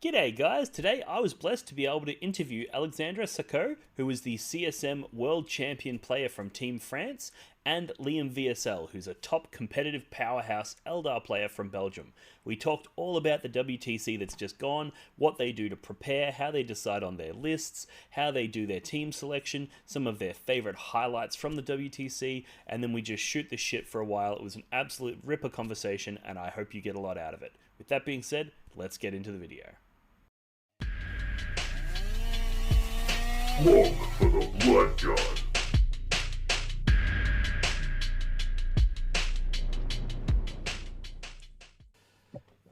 G'day guys, today I was blessed to be able to interview Alexandre Sacco, who is the CSM World Champion player from Team France, and Liam VSL, who's a top competitive powerhouse Eldar player from Belgium. We talked all about the WTC that's just gone, what they do to prepare, how they decide on their lists, how they do their team selection, some of their favourite highlights from the WTC, and then we just shoot the shit for a while. It was an absolute ripper conversation, and I hope you get a lot out of it. With that being said, let's get into the video. Look for the blood god.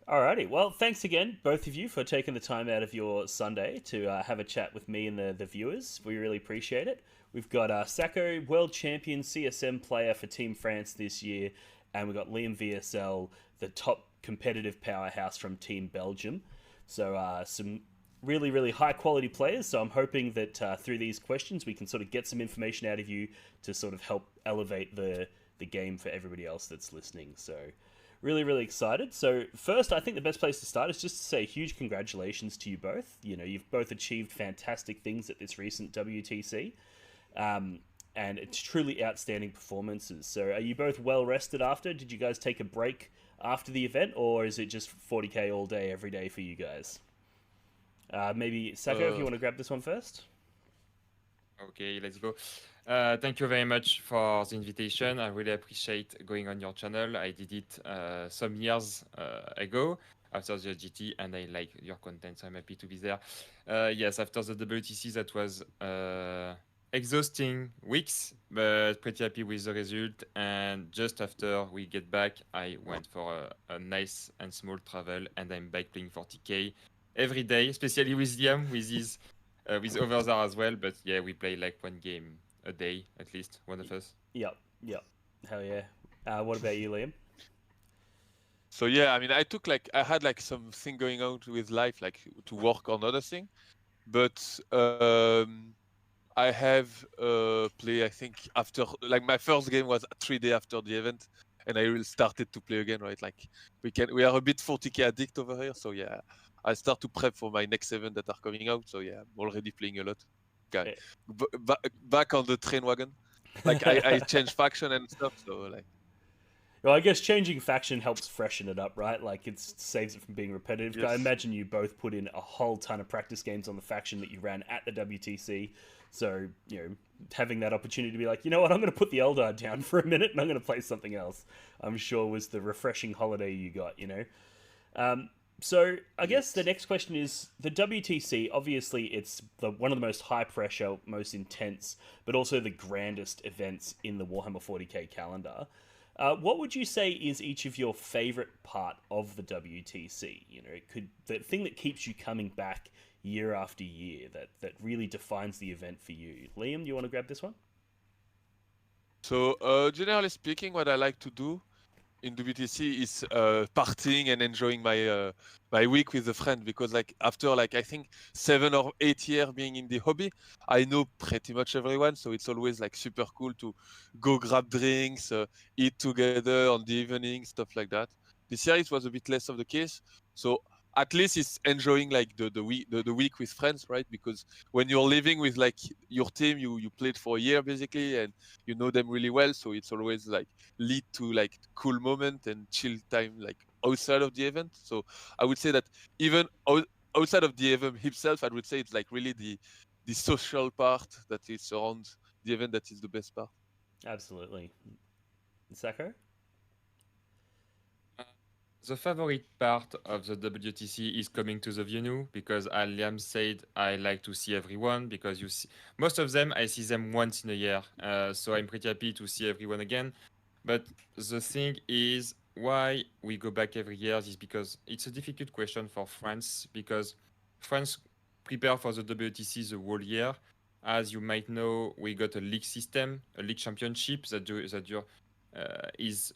Alrighty, well, thanks again, both of you, for taking the time out of your Sunday to have a chat with me and the viewers. We really appreciate it. We've got Sacco, world champion CSM player for Team France this year, and we've got Liam VSL, the top competitive powerhouse from Team Belgium. So some really high quality players, so I'm hoping that through these questions we can sort of get some information out of you to sort of help elevate the game for everybody else that's listening. So really excited. So first, I think the best place to start is just to say huge congratulations to you both. You know, you've both achieved fantastic things at this recent WTC, and it's truly outstanding performances. So are you both well rested after? Did you guys take a break after the event, or is it just 40k all day every day for you guys? Maybe Sacco, if you want to grab this one first. Okay, let's go. Thank you very much for the invitation. I really appreciate going on your channel. I did it some years ago after the GT, and I like your content, so I'm happy to be there. Yes, after the WTC, that was exhausting weeks, but pretty happy with the result. And just after we get back, I went for a nice and small travel, and I'm back playing 40k every day, especially with Liam, with his with others are as well. But yeah, we play like one game a day at least, one of us. Yep. Hell yeah. What about you, Liam? So yeah, I mean, I had like something going on with life, like to work on other thing, but I have play. I think after like my first game was 3 days after the event, and I really started to play again. Right, like we are a bit 40k addict over here, so yeah, I start to prep for my next event that are coming out. So yeah, I'm already playing a lot. Guy, back on the train wagon. Like I changed faction and stuff, so like. Well, I guess changing faction helps freshen it up, right? Like, it saves it from being repetitive. Yes. I imagine you both put in a whole ton of practice games on the faction that you ran at the WTC. So, you know, having that opportunity to be like, you know what, I'm going to put the Eldar down for a minute and I'm going to play something else, I'm sure was the refreshing holiday you got, you know? So I guess the next question is, the WTC, obviously it's one of the most high pressure, most intense, but also the grandest events in the Warhammer 40k calendar. What would you say is each of your favorite part of the WTC? You know, the thing that keeps you coming back year after year, that really defines the event for you. Liam, do you want to grab this one? So generally speaking, what I like to do in WTC is partying and enjoying my my week with a friend, because like after like I think 7 or 8 years being in the hobby, I know pretty much everyone, so it's always like super cool to go grab drinks, eat together on the evening, stuff like that. This year it was a bit less of the case, so at least it's enjoying like the week with friends, right? Because when you're living with like your team, you played for a year basically, and you know them really well, so it's always like lead to like cool moment and chill time like outside of the event. So I would say that even outside of the event himself, I would say it's like really the social part that is around the event that is the best part. Absolutely. Sacco? The favorite part of the WTC is coming to the venue, because as Liam said, I like to see everyone, because you see most of them, I see them once in a year, so I'm pretty happy to see everyone again. But the thing is, why we go back every year is because it's a difficult question for France, because France prepare for the WTC the whole year. As you might know, we got a league system, a league championship that is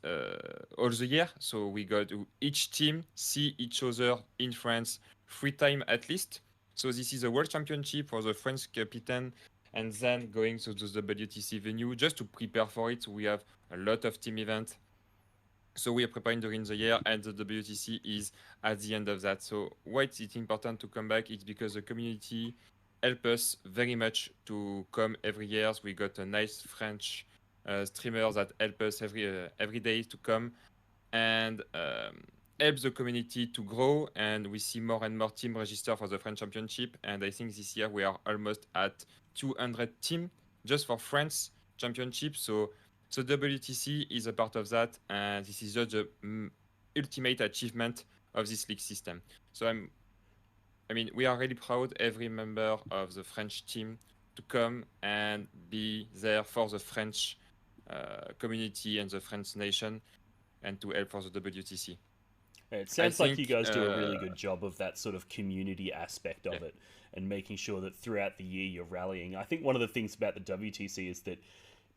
all the year. So we got to each team see each other in France 3 times at least. So this is a world championship for the French captain, and then going to the WTC venue just to prepare for it. We have a lot of team events. So we are preparing during the year, and the WTC is at the end of that. So why is it important to come back? It's because the community help us very much to come every year. We got a nice French streamer that help us every day to come and help the community to grow. And we see more and more teams register for the French Championship. And I think this year we are almost at 200 teams just for France Championship. So WTC is a part of that, and this is just the ultimate achievement of this league system. So I mean, we are really proud, every member of the French team, to come and be there for the French community and the French nation, and to help for the WTC. It sounds like you guys do a really uh, good job of that sort of community aspect of Yeah. it and making sure that throughout the year you're rallying. I think one of the things about the WTC is that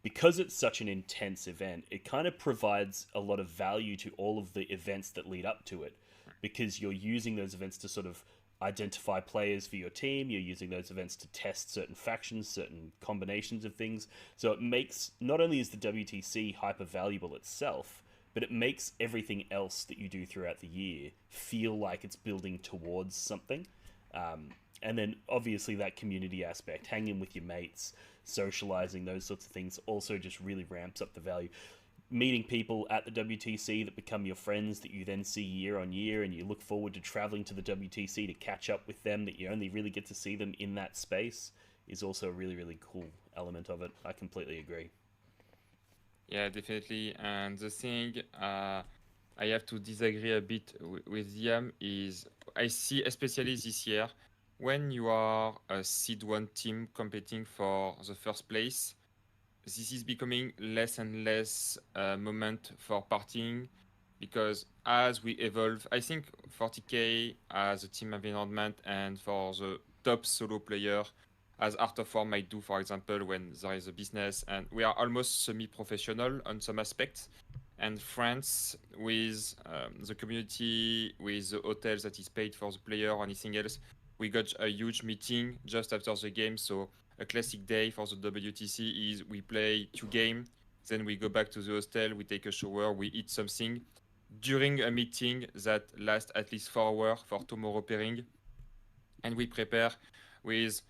because it's such an intense event, it kind of provides a lot of value to all of the events that lead up to it because you're using those events to sort of identify players for your team, you're using those events to test certain factions, certain combinations of things. So it makes, not only is the WTC hyper valuable itself, but it makes everything else that you do throughout the year feel like it's building towards something. And then obviously that community aspect, hanging with your mates, socializing, those sorts of things also just really ramps up the value. Meeting people at the WTC that become your friends that you then see year on year, and you look forward to traveling to the WTC to catch up with them, that you only really get to see them in that space, is also a really, really cool element of it. I completely agree. Yeah, definitely. And the thing I have to disagree a bit with Liam is I see, especially this year, when you are a seed one team competing for the first place, this is becoming less and less a moment for partying because as we evolve, I think 40k as a team environment and for the top solo player, as Art of War might do, for example, when there is a business, and we are almost semi-professional on some aspects. And France, with the community, with the hotels that is paid for the player or anything else, we got a huge meeting just after the game. So a classic day for the WTC is we play 2 games, then we go back to the hostel, we take a shower, we eat something during a meeting that lasts at least 4 hours for tomorrow pairing, and we prepare with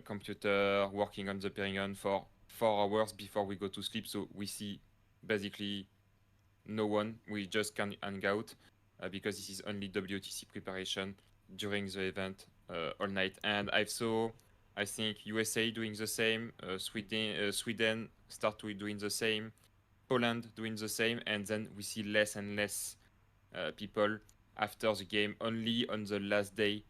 computer working on the pairing on for 4 hours before we go to sleep. So we see basically no one. We just can hang out because this is only WTC preparation during the event all night. And I think USA doing the same, Sweden start doing the same, Poland doing the same, and then we see less and less people after the game, only on the last day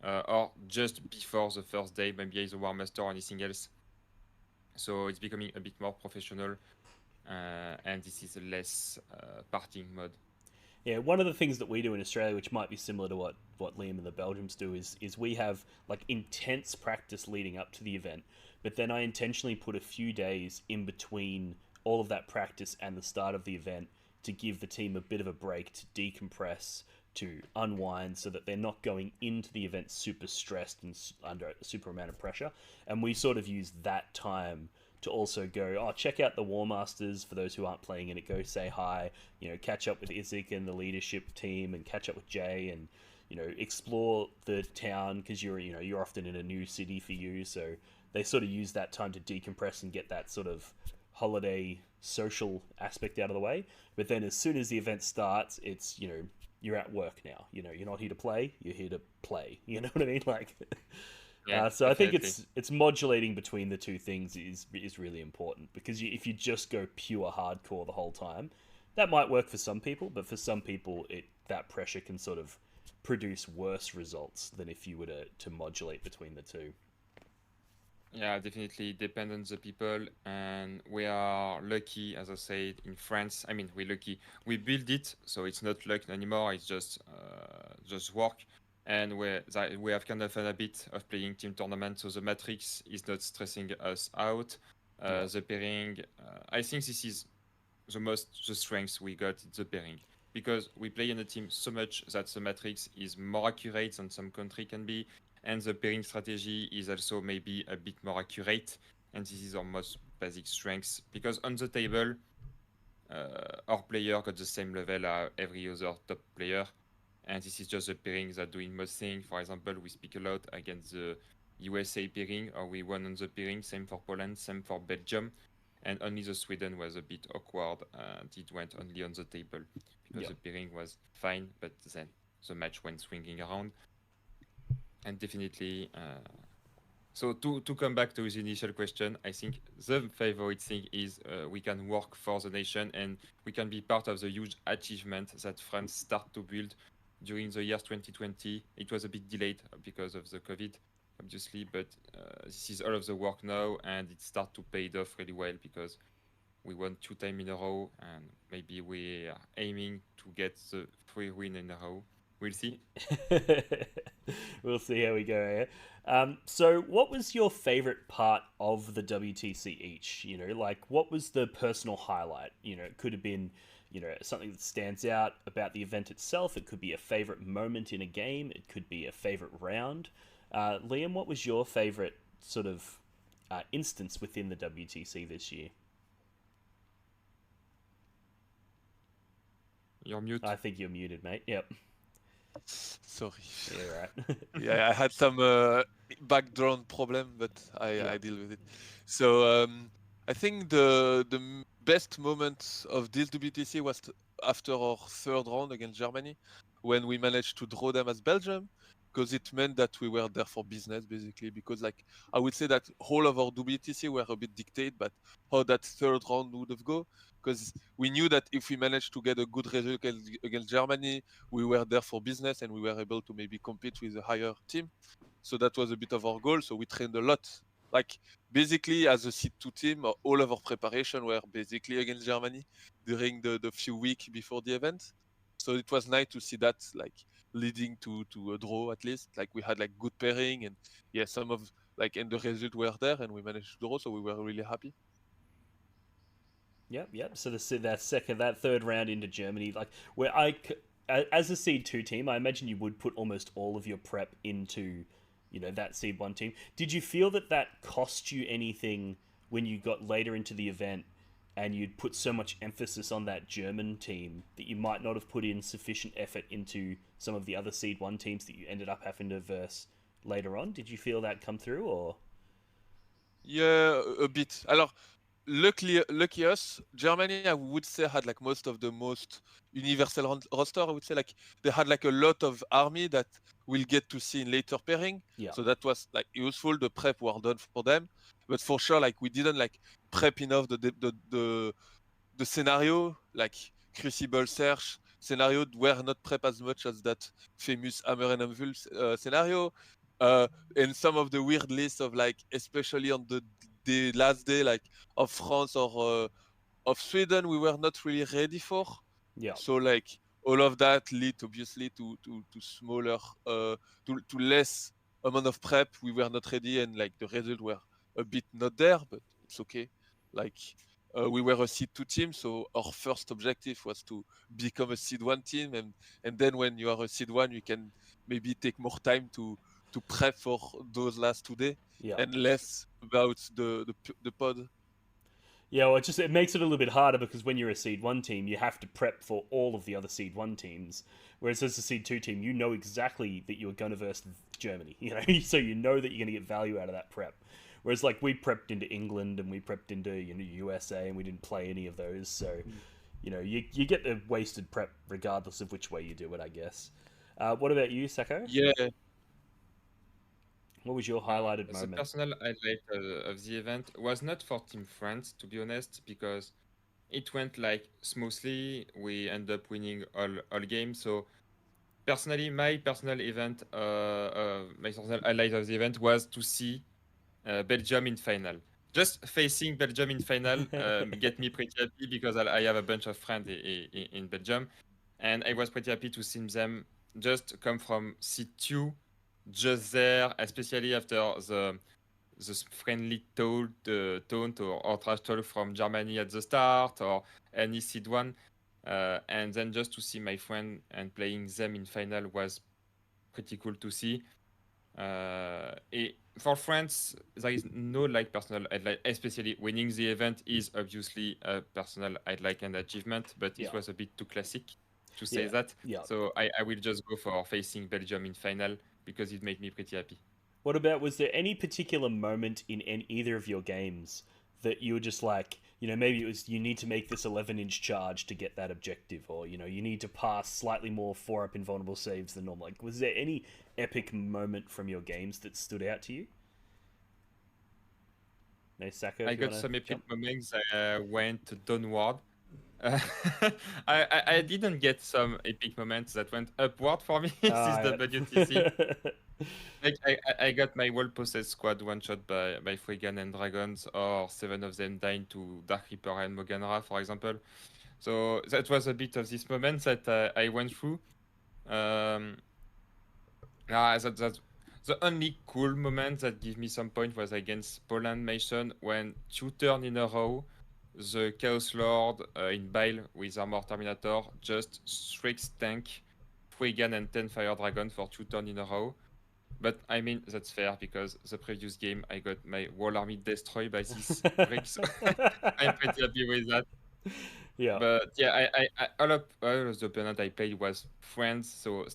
or just before the first day, maybe as a War Master or anything else. So it's becoming a bit more professional, and this is a less partying mode. Yeah, one of the things that we do in Australia, which might be similar to what Liam and the Belgians do, is we have like intense practice leading up to the event, but then I intentionally put a few days in between all of that practice and the start of the event to give the team a bit of a break to decompress, to unwind, so that they're not going into the event super stressed and under a super amount of pressure. And we sort of use that time to also go, oh, check out the War Masters for those who aren't playing in it. Go say hi, catch up with Isaac and the leadership team, and catch up with Jay, and explore the town because you're often in a new city for you. So they sort of use that time to decompress and get that sort of holiday social aspect out of the way. But then as soon as the event starts, it's you're at work now. You're not here to play. You're here to play. You know what I mean? Like. Yeah, So I think definitely. it's modulating between the two things is really important, because if you just go pure hardcore the whole time, that might work for some people, but for some people that pressure can sort of produce worse results than if you were to modulate between the two. Yeah, definitely depend on the people, and we are lucky, as I said, in France. I mean, we're lucky. We build it, so it's not luck anymore. It's just work, and we have kind of a habit of playing team tournaments, so the matrix is not stressing us out. Yeah. The pairing, I think this is the strength we got in the pairing, because we play in a team so much that the matrix is more accurate than some country can be, and the pairing strategy is also maybe a bit more accurate, and this is our most basic strengths, because on the table our player got the same level as every other top player. And this is just the pairing that doing most things. For example, we speak a lot against the USA pairing, or we won on the pairing. Same for Poland, same for Belgium. And only the Sweden was a bit awkward. It went only on the table because the pairing was fine, but then the match went swinging around. And definitely, so to come back to his initial question, I think the favorite thing is we can work for the nation and we can be part of the huge achievement that France start to build during the year 2020. It was a bit delayed because of the COVID, obviously, but this is all of the work now, and it start to pay off really well because we won 2 times in a row, and maybe we are aiming to get the 3 win in a row. We'll see. We'll see how we go. So, what was your favorite part of the WTC each? You know, like what was the personal highlight? You know, it could have been, you know, something that stands out about the event itself. It could be a favorite moment in a game. It could be a favorite round. Liam, what was your favorite sort of instance within the WTC this year? You're mute. I think you're muted, mate. Yep. Sorry. Yeah, right. Yeah, I had some background problem, but I deal with it. So I think the best moment of this WTC was after our third round against Germany, when we managed to draw them as Belgium, because it meant that we were there for business, basically. Because like I would say that whole of our WTC were a bit dictated, but how that third round would have go, because we knew that if we managed to get a good result against Germany, we were there for business and we were able to maybe compete with a higher team. So that was a bit of our goal. So we trained a lot. Like basically as a seed 2 team, all of our preparation were basically against Germany during the few weeks before the event. So it was nice to see that like leading to a draw at least. Like we had like good pairing and some of like and the result were there and we managed to draw. So we were really happy. Yep. So that third round into Germany, like where as a seed 2 team, I imagine you would put almost all of your prep into, you know, that seed 1 team. Did you feel that cost you anything when you got later into the event and you'd put so much emphasis on that German team that you might not have put in sufficient effort into some of the other seed 1 teams that you ended up having to verse later on? Did you feel that come through, or? Yeah, a bit. Alors, lucky us, Germany, I would say, had like most of the most universal roster. I would say like they had like a lot of army that we'll get to see in later pairing. Yeah. So that was like useful. The prep were done for them, but for sure, like we didn't like prep enough the scenario, like Crucible Search scenario, were not prep as much as that famous Hammer and Anvil scenario. And some of the weird lists of like, especially on the last day, like of France or of Sweden, we were not really ready for. Yeah. So like all of that lead obviously to smaller, to less amount of prep. We were not ready, and like the result were a bit not there, but it's okay. Like we were a seed 2 team, so our first objective was to become a seed 1 team, and then when you are a seed 1, you can maybe take more time to prep for those last 2 days Yeah. and less about the pod. Yeah, well, it makes it a little bit harder because when you're a seed 1 team, you have to prep for all of the other seed 1 teams. Whereas as a seed 2 team, you know exactly that you're going to verse Germany, you know, so you know that you're going to get value out of that prep. Whereas like we prepped into England and we prepped into, you know, USA, and we didn't play any of those, so you know you get the wasted prep regardless of which way you do it, I guess. What about you, Sacco? Yeah. What was your highlighted The moment? personal highlight of the event was not for Team France, to be honest, because it went like smoothly. We end up winning all games. So personally, my personal highlight of the event was to see Belgium in final. Just facing Belgium in final get me pretty happy because I have a bunch of friends in Belgium, and I was pretty happy to see them just come from C2 just there, especially after the friendly taunt or trash talk from Germany at the start or any seed 1. And then just to see my friend and playing them in final was pretty cool to see. For France, there is no like personal highlight, especially winning the event is obviously a personal highlight and achievement, but Yeah. it was a bit too classic to say Yeah. that. Yeah. So I will just go for facing Belgium in final because it made me pretty happy. What about, was there any particular moment in either of your games that you were just like, maybe it was you need to make this 11-inch charge to get that objective, or, you need to pass slightly more 4-up invulnerable saves than normal? Like, was there any epic moment from your games that stood out to you? No, Sacco, I if you got want to some epic jump. moments. I went downward. Uh, I didn't get some epic moments that went upward for me this WTC. I got my well-possessed squad one-shot by Frigan and Dragons, or 7 of them dying to Dark Reaper and Moganra, for example. So that was a bit of this moment that I went through. That's the only cool moment that gave me some point was against Poland Mason when 2 turns in a row, the Chaos Lord in Bile with Armor Terminator just strikes tank, Frigan and 10 Fire Dragon for 2 turns in a row. But I mean, that's fair because the previous game I got my whole army destroyed by this brick, so I'm pretty happy with that. Yeah. But yeah, all of the opponent I played was friends, so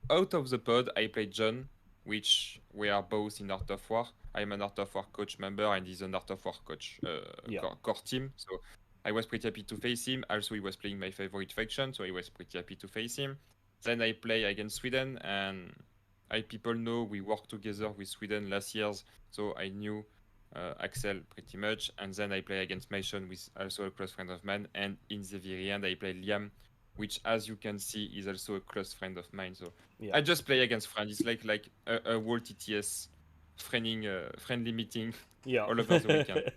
out of the pod I played John, which we are both in Art of War. I'm an Art of War coach member and he's an Art of War coach Yeah. core team, so I was pretty happy to face him. Also, he was playing my favorite faction, so I was pretty happy to face him. Then I play against Sweden, and people know we worked together with Sweden last years, so I knew Axel pretty much. And then I play against Mason, with also a close friend of mine. And in the very end, I play Liam, which, as you can see, is also a close friend of mine. So Yeah. I just play against friends. It's like a whole TTS friendly meeting Yeah. all over the weekend.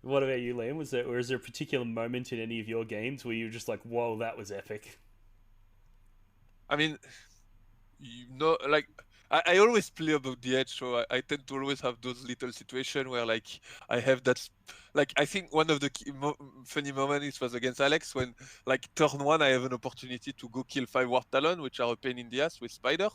What about you, Liam? Was there a particular moment in any of your games where you were just like, "Whoa, that was epic"? I mean, like I always play above the edge, so I tend to always have those little situations where like I have that. Like I think one of the funny moments was against Alex when like turn 1 I have an opportunity to go kill 5 War Talon, which are a pain in the ass with Spider.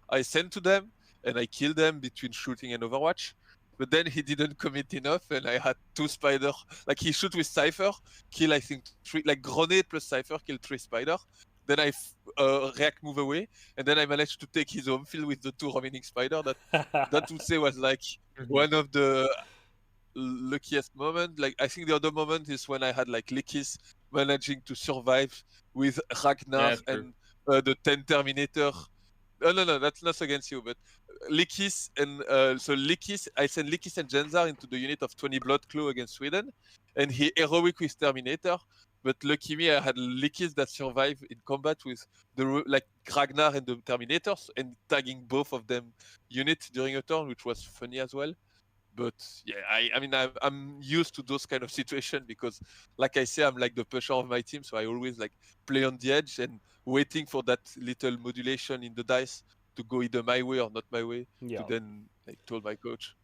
I send to them and I kill them between shooting and Overwatch. But then he didn't commit enough, and I had 2 Spider. Like he shoot with Cypher, kill I think 3, like grenade plus Cypher, kill 3 Spider. Then I react move away, and then I managed to take his home field with the 2 remaining Spider. That would say was like one of the luckiest moment. Like I think the other moment is when I had like Lekis managing to survive with Ragnar Yeah, and the 10 Terminator. No, that's not against you, but Lekis and so Lekis, I sent Lekis and Jenzar into the unit of 20 Blood Claw against Sweden, and he heroic with Terminator. But lucky me, I had Lekis that survived in combat with the like Ragnar and the Terminators, and tagging both of them units during a turn, which was funny as well. But yeah, I mean, I'm used to those kind of situations because, like I say, I'm like the pusher of my team, so I always like play on the edge and waiting for that little modulation in the dice to go either my way or not my way Yeah. to then like told my coach.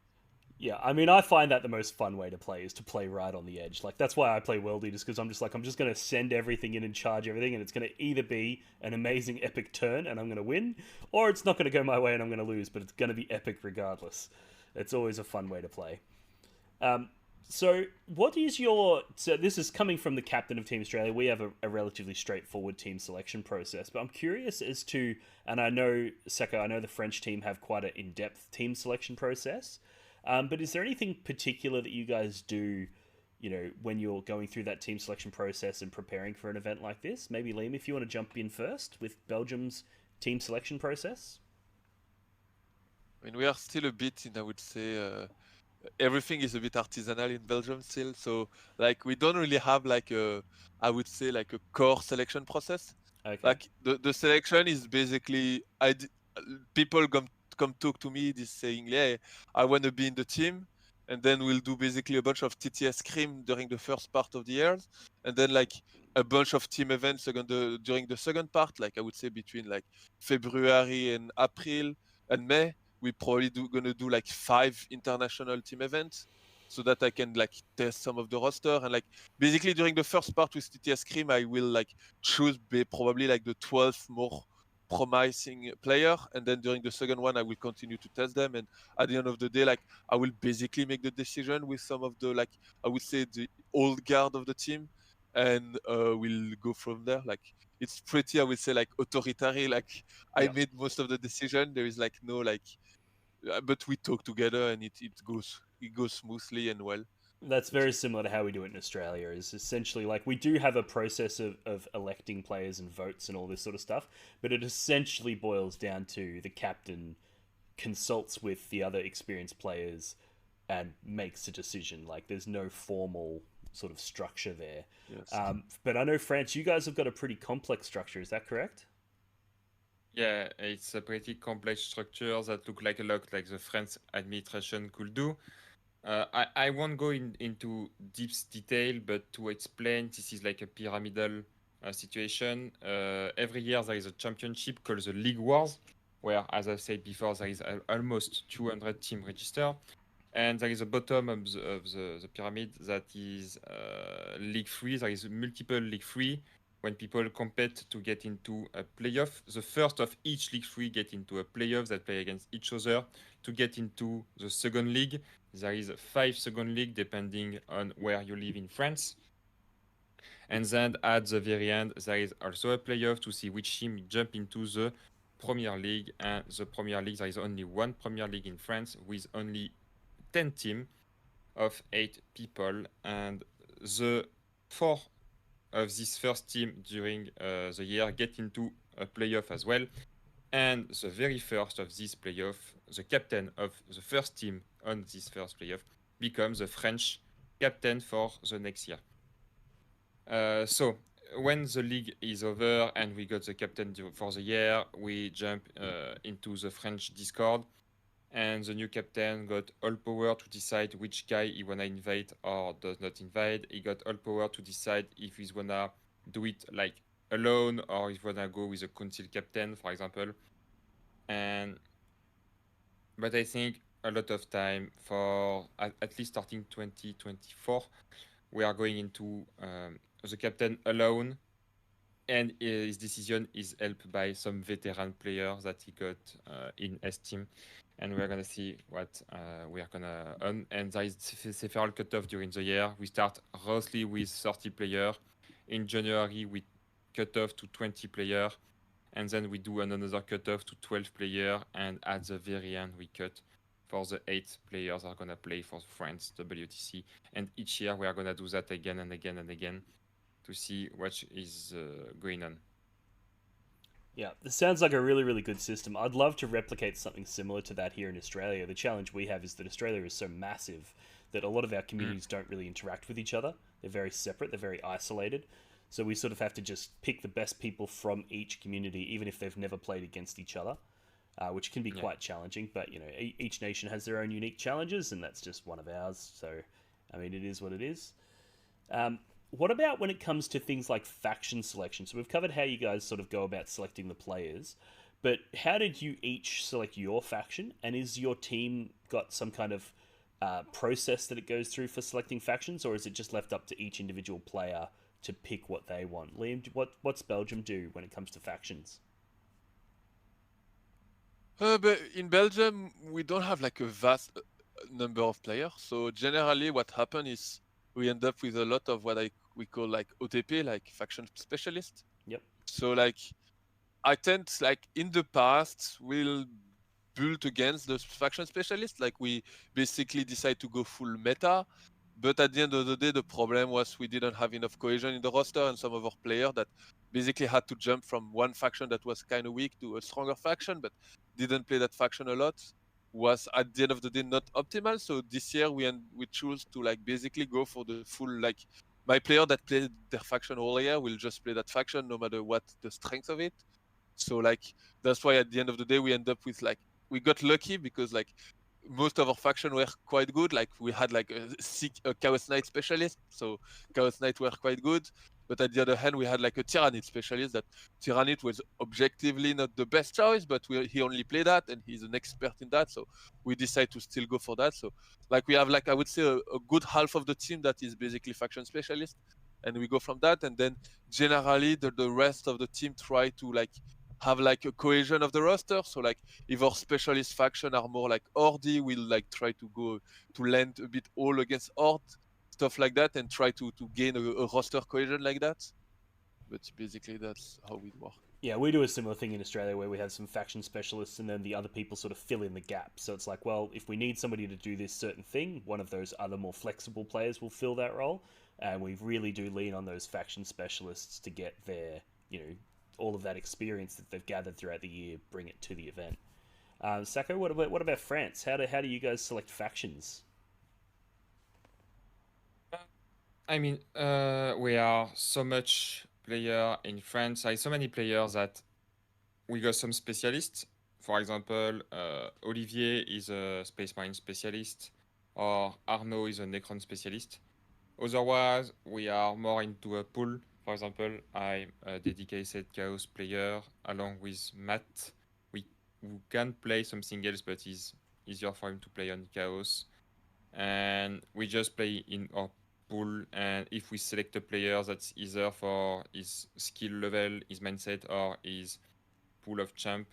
Yeah, I mean, I find that the most fun way to play is to play right on the edge. Like, that's why I play Worldy, just because I'm just going to send everything in and charge everything, and it's going to either be an amazing epic turn and I'm going to win, or it's not going to go my way and I'm going to lose, but it's going to be epic regardless. It's always a fun way to play. So, what is your... So, this is coming from the captain of Team Australia. We have a relatively straightforward team selection process, but I'm curious as to... And I know, Sacco, I know the French team have quite an in-depth team selection process. But is there anything particular that you guys do, when you're going through that team selection process and preparing for an event like this? Maybe, Liam, if you want to jump in first with Belgium's team selection process? I mean, we are still a bit in, I would say, everything is a bit artisanal in Belgium still. So, like, we don't really have, like, I would say, like a core selection process. Okay. Like, the selection is basically, people come talk to me, this saying, yeah, I want to be in the team. And then we'll do basically a bunch of TTS scrim during the first part of the years. And then, like, a bunch of team events during the second part, like, I would say between, like, February and April and May. We probably gonna do like 5 international team events so that I can like test some of the roster, and like basically during the first part with TTS Scrim I will like choose probably like the 12 more promising player, and then during the second one I will continue to test them, and at the end of the day, like, I will basically make the decision with some of the, like, I would say the old guard of the team, and we'll go from there. Like, it's pretty, I would say, like, authoritarian. Like, I Yep. made most of the decision. There is like no, like, but we talk together, and it goes smoothly and well. That's very similar to how we do it in Australia. Is essentially like we do have a process of electing players and votes and all this sort of stuff, but it essentially boils down to the captain consults with the other experienced players and makes a decision. Like there's no formal sort of structure there. Yes. But I know France, you guys have got a pretty complex structure. Is that correct? Yeah, it's a pretty complex structure that look like a lot like the French administration could do. I won't go into deep detail, but to explain, this is like a pyramidal situation. Every year there is a championship called the League Wars, where, as I said before, there is almost 200 teams registered. And there is a bottom of the pyramid that is League 3. There is multiple League 3 when people compete to get into a playoff. The first of each League 3 get into a playoff that play against each other to get into the second league. There is 5 second league depending on where you live in France. And then at the very end, there is also a playoff to see which team jump into the Premier League. And the Premier League, there is only one Premier League in France with only 10 teams of 8 people. And the 4 of this first team during the year get into a playoff as well. And the very first of this playoff, the captain of the first team on this first playoff becomes the French captain for the next year. So when the league is over and we got the captain for the year, we jump into the French Discord, and the new captain got all power to decide which guy he wanna invite or does not invite. He got all power to decide if he's wanna do it like alone or if he wanna go with a council captain, for example. But I think a lot of time for at least starting 2024, we are going into the captain alone, and his decision is helped by some veteran players that he got in S team, and we're gonna see what we are gonna earn. And there is several cutoff during the year. We start roughly with 30 players. In January, we cut off to 20 players, and then we do another cutoff to 12 players, and at the very end, we cut for the 8 players are gonna play for France WTC, and each year we are gonna do that again and again and again to see what is going on. Yeah, this sounds like a really, really good system. I'd love to replicate something similar to that here in Australia. The challenge we have is that Australia is so massive that a lot of our communities don't really interact with each other. They're very separate, they're very isolated. So we sort of have to just pick the best people from each community, even if they've never played against each other, which can be quite challenging. But, you know, each nation has their own unique challenges, and that's just one of ours. So, I mean, it is what it is. What about when it comes to things like faction selection? So we've covered how you guys sort of go about selecting the players, but how did you each select your faction? And is your team got some kind of process that it goes through for selecting factions, or is it just left up to each individual player to pick what they want? Liam, what's Belgium do when it comes to factions? But in Belgium, we don't have like a vast number of players. So generally, what happens is we end up with a lot of what we call like OTP, like faction specialist. Yep. So like, I tend like in the past we'll build against the faction specialist. Like we basically decide to go full meta. But at the end of the day, the problem was we didn't have enough cohesion in the roster, and some of our players that basically had to jump from one faction that was kind of weak to a stronger faction, but didn't play that faction a lot, was at the end of the day not optimal. So this year we choose to like basically go for the full, like, my player that played their faction all year will just play that faction no matter what the strength of it. So like that's why at the end of the day we end up with like, we got lucky because like most of our faction were quite good. Like we had like a Chaos Knight specialist, so Chaos Knight were quite good. But at the other hand, we had like a Tyrannid specialist. That Tyrannid was objectively not the best choice, but he only played that, and he's an expert in that. So we decided to still go for that. So like we have like, I would say a good half of the team that is basically faction specialist, and we go from that. And then generally the rest of the team try to like have like a cohesion of the roster. So like if our specialist faction are more like Hordy, we'll like try to go to land a bit all against Horde, stuff like that, and try to gain a roster cohesion like that. But basically that's how we work. Yeah, we do a similar thing in Australia where we have some faction specialists and then the other people sort of fill in the gap. So it's like, well, if we need somebody to do this certain thing, one of those other more flexible players will fill that role. And we really do lean on those faction specialists to get their, all of that experience that they've gathered throughout the year, bring it to the event. Sacco, what about France? How do you guys select factions? I mean, we are so much player in France. I so many players that we got some specialists. For example, Olivier is a Space Marine specialist, or Arnaud is a Necron specialist. Otherwise, we are more into a pool. For example, I'm a dedicated Chaos player along with Matt. We can play some singles, but it's easier for him to play on Chaos. And we just play in our pool, and if we select a player that's either for his skill level, his mindset, or his pool of champ,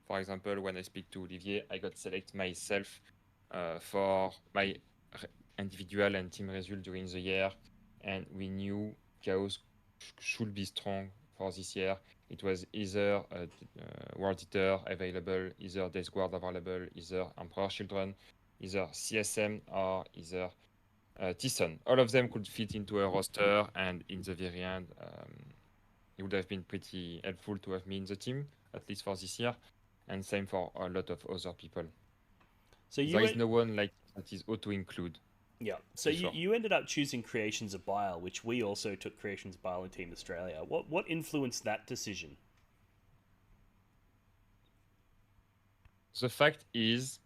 for example, when I speak to Olivier, I got select myself for my individual and team result during the year, and we knew Chaos should be strong for this year. It was either World Eater available, either Death Guard available, either Emperor Children, either CSM, or either Tyson. All of them could fit into a roster, and in the very end, it would have been pretty helpful to have me in the team, at least for this year, and same for a lot of other people. So there is no one like that is auto-include. Yeah, so you ended up choosing Creations of Bile, which we also took Creations of Bile in Team Australia. What influenced that decision? The fact is,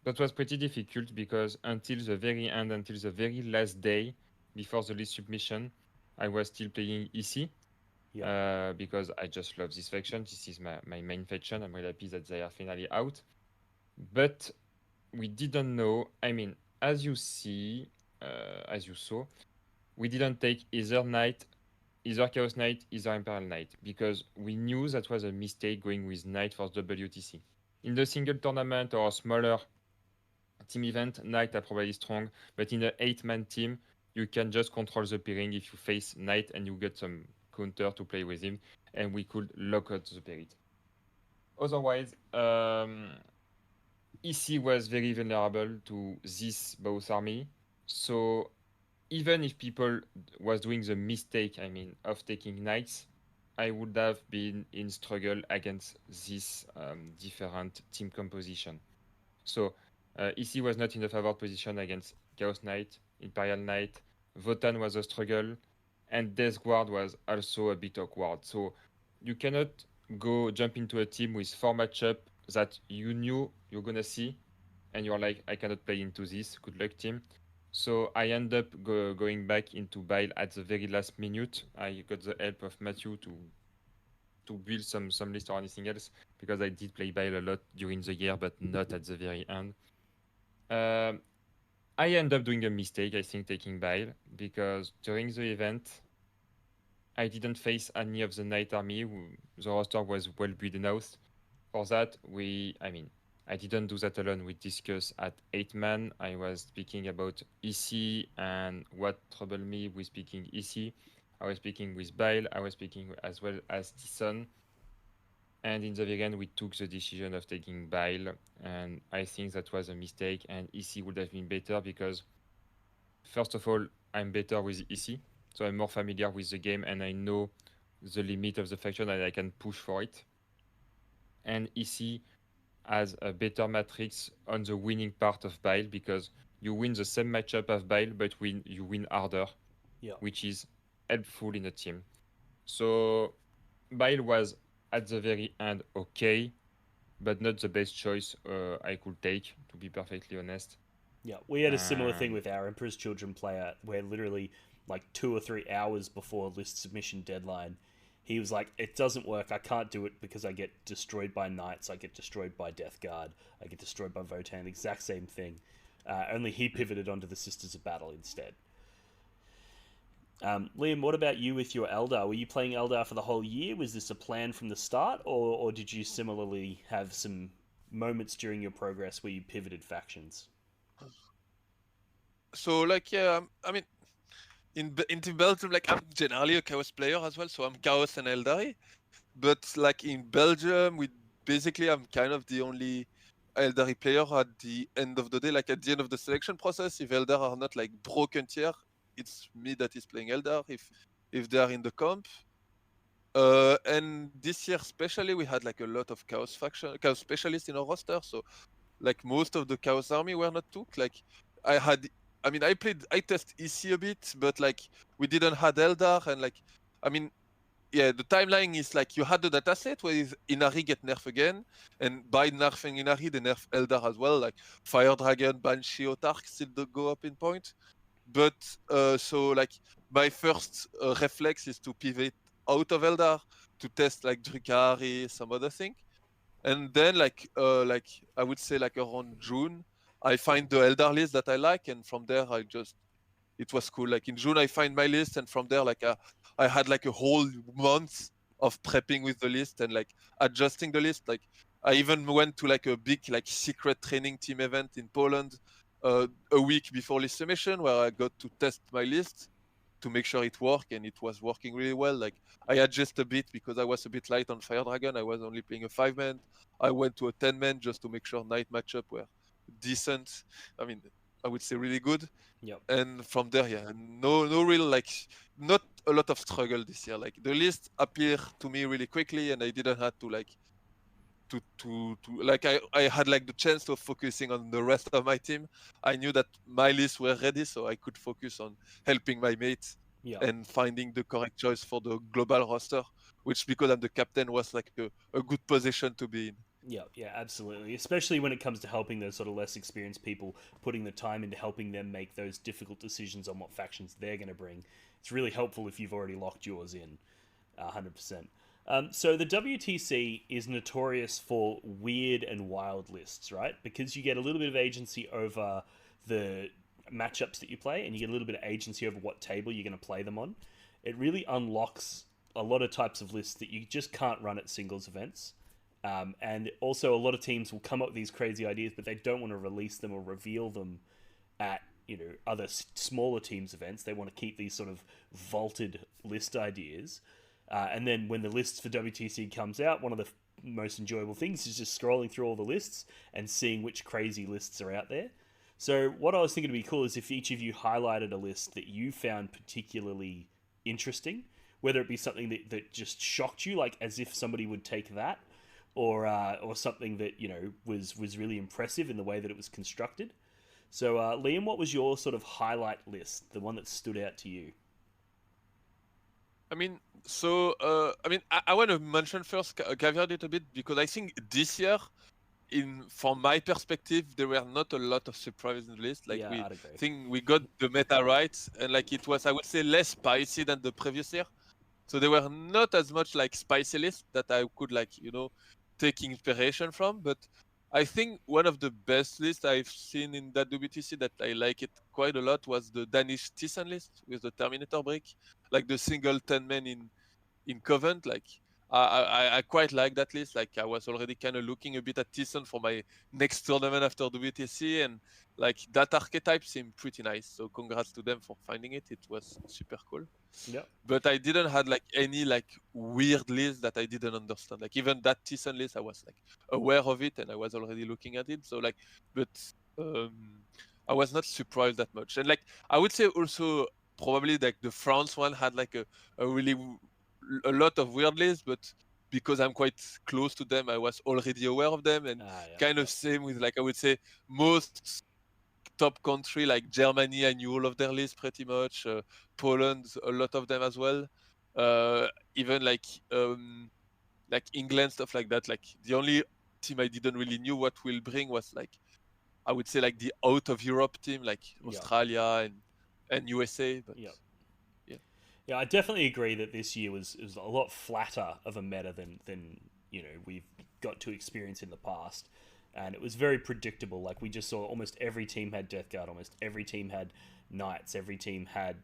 that was pretty difficult because until the very end, until the very last day before the list submission, I was still playing EC. Yeah. Because I just love this faction. This is my main faction. I'm really happy that they are finally out. But we didn't know. I mean, as you saw, we didn't take either Knight, either Chaos Knight, either Imperial Knight, because we knew that was a mistake going with Knight for WTC. In the single tournament or a smaller team event, Knight are probably strong, but in an 8-man team, you can just control the pairing if you face Knight and you get some counter to play with him, and we could lock out the pairing. Otherwise, EC was very vulnerable to this both army, so even if people was doing the mistake, of taking Knights, I would have been in struggle against this different team composition. So EC was not in a favored position against Chaos Knight, Imperial Knight. Votan was a struggle, and Death Guard was also a bit awkward. So you cannot go jump into a team with 4 matchup that you knew you're gonna see, and you're like, I cannot play into this. Good luck, team. So I end up going back into Bile at the very last minute. I got the help of Matthew to build some list or anything else, because I did play Bile a lot during the year, but not at the very end. I end up doing a mistake, I think, taking Bile, because during the event, I didn't face any of the Knight army. The roster was well built enough. For that, I didn't do that alone. We discussed at 8-man. I was speaking about EC and what troubled me with speaking EC. I was speaking with Bile. I was speaking as well as Tyson. And in the very end, we took the decision of taking Bile. And I think that was a mistake. And EC would have been better because, first of all, I'm better with EC. So I'm more familiar with the game and I know the limit of the faction and I can push for it. And EC has a better matrix on the winning part of Bile, because you win the same matchup of Bile, but you win harder, which is helpful in a team. So Bile was at the very end okay, but not the best choice I could take, to be perfectly honest. Yeah, we had a similar thing with our Emperor's Children player, where literally like 2 or 3 hours before list submission deadline, he was like, it doesn't work, I can't do it because I get destroyed by Knights, I get destroyed by Death Guard, I get destroyed by Votan, the exact same thing. Only he pivoted onto the Sisters of Battle instead. Liam, what about you with your Eldar? Were you playing Eldar for the whole year? Was this a plan from the start, or did you similarly have some moments during your progress where you pivoted factions? So like yeah, I mean in Team Belgium, like I'm generally a Chaos player as well, so I'm Chaos and Eldari. But like in Belgium, we basically I'm kind of the only Eldari player at the end of the day. Like at the end of the selection process, if Eldar are not like broken tier, it's me that is playing Eldar. If they are in the comp, and this year especially, we had like a lot of Chaos specialists in our roster. So like most of the Chaos army were not took. Like I had, I mean, I test EC a bit, but like we didn't had Eldar, and like, I mean, yeah, the timeline is like you had the dataset where Inari get nerfed again, and by nerfing Inari, they nerf Eldar as well. Like Fire Dragon, Banshee, Otark still do go up in point. But so like my first reflex is to pivot out of Eldar to test like Drukhari, some other thing. And then like I would say like around June, I find the Eldar list that I like, and from there I just it was cool. Like in June, I find my list, and from there, like I had like a whole month of prepping with the list and like adjusting the list. Like I even went to like a big like secret training team event in Poland a week before list submission, where I got to test my list to make sure it worked, and it was working really well. Like I adjust a bit because I was a bit light on Fire Dragon. I was only playing a 5-man. I went to a 10-man just to make sure night matchup were decent. I mean, I would say really good. Yep. And from there, yeah, no real like not a lot of struggle this year. Like the list appeared to me really quickly, and I didn't have to like to like I had like the chance of focusing on the rest of my team. I knew that my lists were ready, so I could focus on helping my mates Yep. and finding the correct choice for the global roster, which because I'm the captain was like a good position to be in. Yeah, absolutely. Especially when it comes to helping those sort of less experienced people, putting the time into helping them make those difficult decisions on what factions they're going to bring. It's really helpful if you've already locked yours in, 100%. So the WTC is notorious for weird and wild lists, right? Because you get a little bit of agency over the matchups that you play, and you get a little bit of agency over what table you're going to play them on. It really unlocks a lot of types of lists that you just can't run at singles events. And also, a lot of teams will come up with these crazy ideas, but they don't want to release them or reveal them at other smaller teams events. They want to keep these sort of vaulted list ideas. And then when the lists for WTC comes out, one of the most enjoyable things is just scrolling through all the lists and seeing which crazy lists are out there. So what I was thinking would be cool is if each of you highlighted a list that you found particularly interesting, whether it be something that just shocked you, like as if somebody would take that, or something that was really impressive in the way that it was constructed. So Liam, what was your sort of highlight list, the one that stood out to you? I mean, so I want to mention first caveat it a bit because I think this year, from my perspective, there were not a lot of surprises in the list. Like Yeah, I'd agree. think we got the meta right, and like it was, I would say, less spicy than the previous year. So there were not as much like spicy lists that I could like take inspiration from. But I think one of the best lists I've seen in that WTC that I like it quite a lot was the Danish Thyssen list with the Terminator break, like the single 10-man in Covent. Like I quite like that list. Like I was already kind of looking a bit at Thyssen for my next tournament after WTC, and like that archetype seemed pretty nice. So congrats to them for finding it. It was super cool. Yep. But I didn't had like any like weird list that I didn't understand. Like even that Thyssen list, I was like aware of it and I was already looking at it. So like, but I was not surprised that much. And like I would say also probably like the France one had like a really a lot of weird lists, but because I'm quite close to them, I was already aware of them, and kind of same with like I would say most top country like Germany. I knew all of their lists pretty much. Poland, a lot of them as well. Even like England, stuff like that. Like the only team I didn't really knew what will bring was like I would say like the out of Europe team, like Australia and USA. But yeah, I definitely agree that this year was a lot flatter of a meta than we've got to experience in the past. And it was very predictable. Like we just saw almost every team had Death Guard, almost every team had Knights, every team had,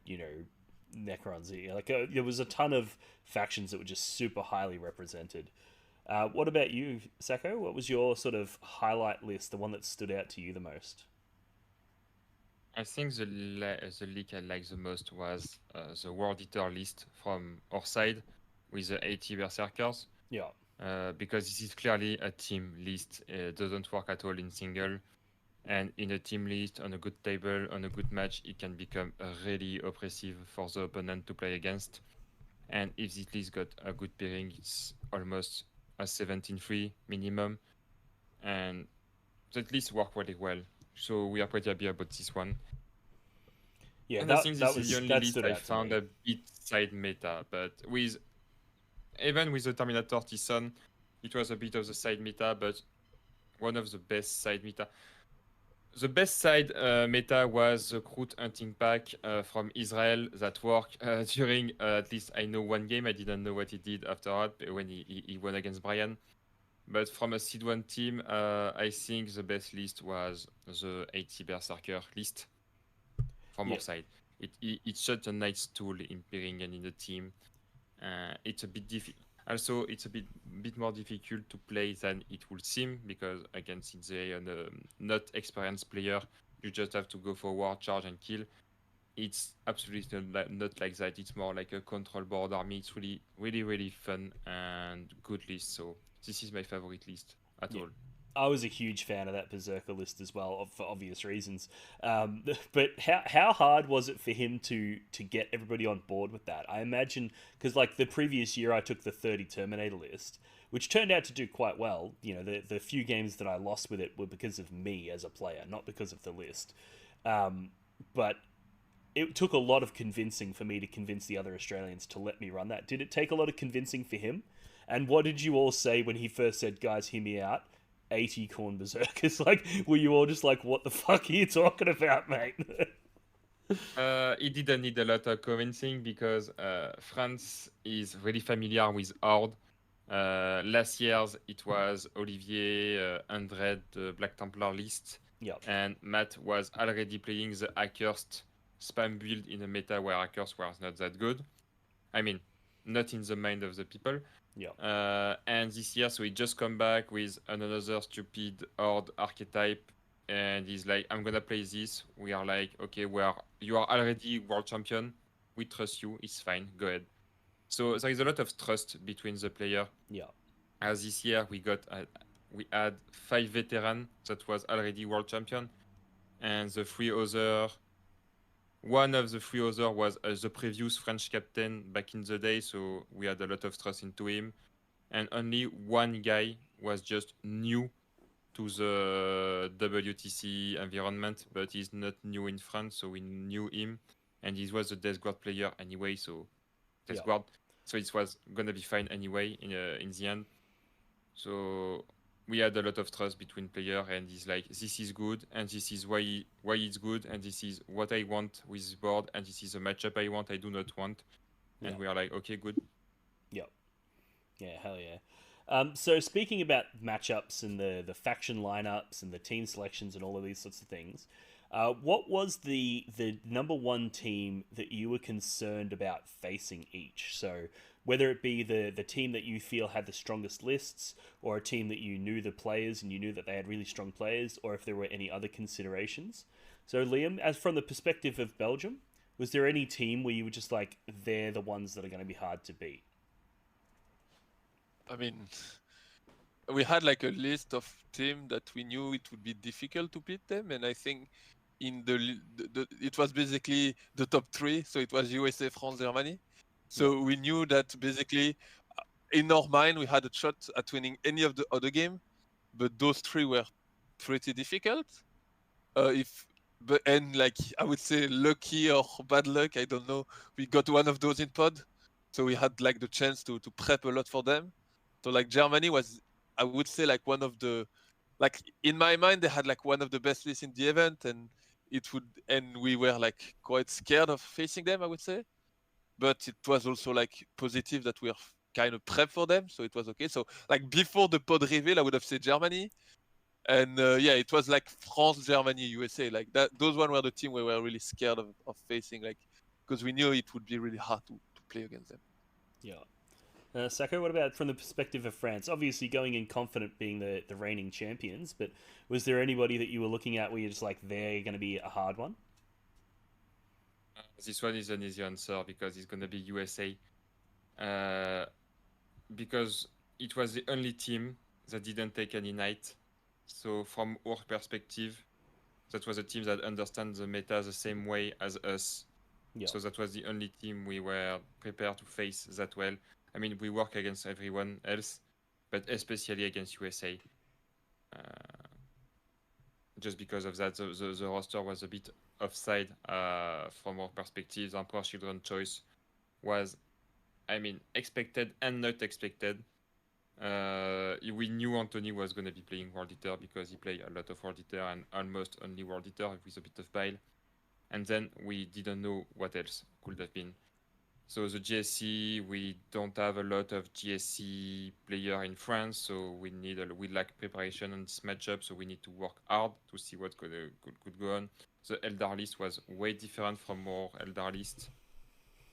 Necrons. Yeah, like there was a ton of factions that were just super highly represented. What about you, Sacco? What was your sort of highlight list, the one that stood out to you the most? I think the leak I liked the most was the World Eater list from our side with the 80 Berserkers. Yeah. Because this is clearly a team list. It doesn't work at all in single. And in a team list, on a good table, on a good match, it can become really oppressive for the opponent to play against. And if this list got a good pairing, it's almost a 17-3 minimum. And that list worked really well. So we are pretty happy about this one. Yeah, And I think this is the only that list stood I out to found me. a bit side meta. But even with the Terminator Tyson, it was a bit of the side meta, but one of the best side meta. The best side meta was the Kroot hunting pack from Israel that worked during at least I know one game. I didn't know what he did after that when he won against Brian. But from a Seed 1 team, I think the best list was the 80 Berserker list from our side. It's such a nice tool in pairing and in the team. It's a bit difficult. Also, it's a bit more difficult to play than it would seem because against it's a not experienced player, you just have to go forward, charge and kill. It's absolutely not like that. It's more like a control board army. It's really, really, really fun and good list. So this is my favorite list at all. I was a huge fan of that Berserker list as well, for obvious reasons. But how hard was it for him to get everybody on board with that? I imagine because like the previous year, I took the 30 Terminator list, which turned out to do quite well. You know, the few games that I lost with it were because of me as a player, not because of the list. But it took a lot of convincing for me to convince the other Australians to let me run that. Did it take a lot of convincing for him? And what did you all say when he first said, "Guys, hear me out"? 80 corn berserkers. Like, were you all just like, what the fuck are you talking about, mate? It didn't need a lot of convincing because France is really familiar with Horde. Last year's it was Olivier, 100, the Black Templar list. Yep. And Matt was already playing the Accursed spam build in a meta where Accursed was not that good. I mean, not in the mind of the people. Yeah. And this year, so he just come back with another stupid Horde archetype, and he's like, "I'm gonna play this." We are like, "Okay, you are already world champion. We trust you. It's fine. Go ahead." So there is a lot of trust between the player. Yeah. As this year, we had 5 veterans that was already world champion, and one of the 3 other was the previous French captain back in the day, so we had a lot of trust into him. And only one guy was just new to the WTC environment, but he's not new in France, so we knew him. And he was a Death Guard player anyway, so Death Guard. So it was gonna be fine anyway in the end. So we had a lot of trust between player, and he's like, "This is good, and this is why it's good, and this is what I want with this board, and this is a matchup I want, I do not want." And we are like, "Okay, good." Yep. Yeah, hell yeah. So speaking about matchups and the faction lineups and the team selections and all of these sorts of things, what was the number one team that you were concerned about facing each? So whether it be the team that you feel had the strongest lists, or a team that you knew the players and you knew that they had really strong players, or if there were any other considerations. So Liam, as from the perspective of Belgium, was there any team where you were just like, they're the ones that are going to be hard to beat? I mean, we had like a list of teams that we knew it would be difficult to beat them, and I think in it was basically the top 3. So it was USA, France, Germany. So we knew that basically in our mind we had a shot at winning any of the other game, but those 3 were pretty difficult. And like I would say lucky or bad luck, I don't know. We got one of those in pod, so we had like the chance to prep a lot for them. So like Germany was, I would say, like one of the, like in my mind they had like one of the best lists in the event, and we were like quite scared of facing them, I would say. But it was also like positive that we were kind of prepped for them, so it was okay. So like before the pod reveal, I would have said Germany, and it was like France, Germany, USA, like that. Those one were the team we were really scared of facing, like because we knew it would be really hard to play against them. Yeah. Sacco, what about from the perspective of France? Obviously, going in confident, being the reigning champions, but was there anybody that you were looking at where you're just like, they're going to be a hard one? This one is an easy answer because it's going to be USA. Because it was the only team that didn't take any knight. So from our perspective, that was a team that understands the meta the same way as us. Yeah. So that was the only team we were prepared to face that well. I mean, we work against everyone else, but especially against USA. Just because of that, the roster was a bit offside from our perspective. The Emperor Children choice was, I mean, expected and not expected. We knew Anthony was going to be playing World Eater because he played a lot of World Eater and almost only World Eater with a bit of Bile. And then we didn't know what else could have been. So the GSC, we don't have a lot of GSC player in France, so we lack preparation on this matchup, so we need to work hard to see what could go on. The Eldar list was way different from our Eldar list.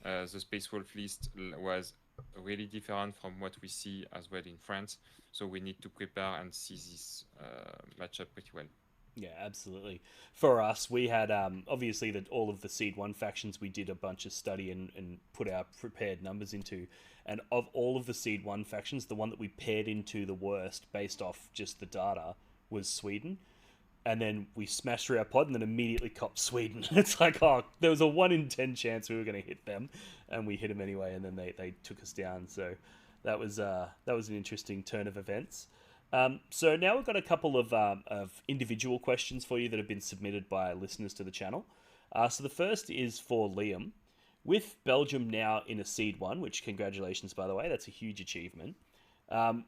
The Space Wolf list was really different from what we see as well in France, so we need to prepare and see this matchup pretty well. Yeah, absolutely. For us, we had obviously all of the Seed 1 factions we did a bunch of study and put our prepared numbers into. And of all of the Seed 1 factions, the one that we paired into the worst based off just the data was Sweden. And then we smashed through our pod and then immediately copped Sweden. It's like, oh, there was a 1 in 10 chance we were going to hit them. And we hit them anyway, and then they took us down. So that was an interesting turn of events. So now we've got a couple of individual questions for you that have been submitted by listeners to the channel. So the first is for Liam. With Belgium now in a Seed 1, which congratulations, by the way, that's a huge achievement.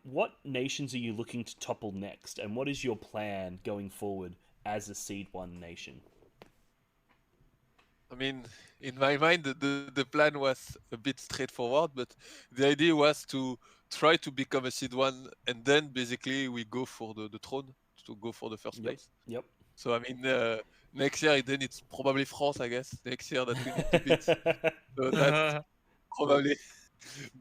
What nations are you looking to topple next, and what is your plan going forward as a Seed 1 nation? I mean, in my mind, the plan was a bit straightforward, but the idea was to try to become a Seed 1, and then basically we go for the throne, to go for the first place. Yep. So, I mean, next year, then it's probably France, I guess, next year that we need to beat. So that's probably...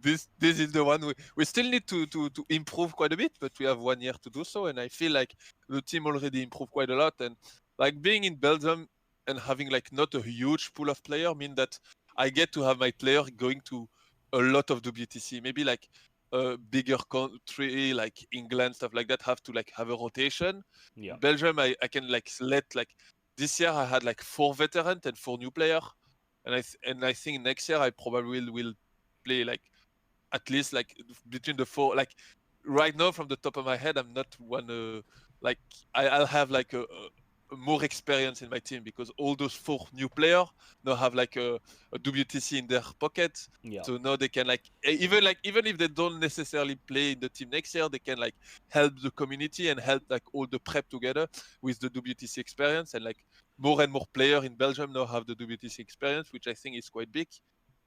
This is the one we still need to improve quite a bit, but we have 1 year to do so, and I feel like the team already improved quite a lot. And like being in Belgium and having like not a huge pool of players mean that I get to have my player going to a lot of WTC. Maybe like a bigger country like England, stuff like that, have to like have a rotation. Yeah. Belgium, I can like let like this year I had like 4 veterans and 4 new players, and I think next year I probably will play like at least like between the 4. Like right now, from the top of my head, I'm not one like I'll have like a more experience in my team because all those 4 new players now have like a WTC in their pocket. Yeah. So now they can like even if they don't necessarily play in the team next year, they can like help the community and help like all the prep together with the WTC experience. And like more and more players in Belgium now have the WTC experience, which I think is quite big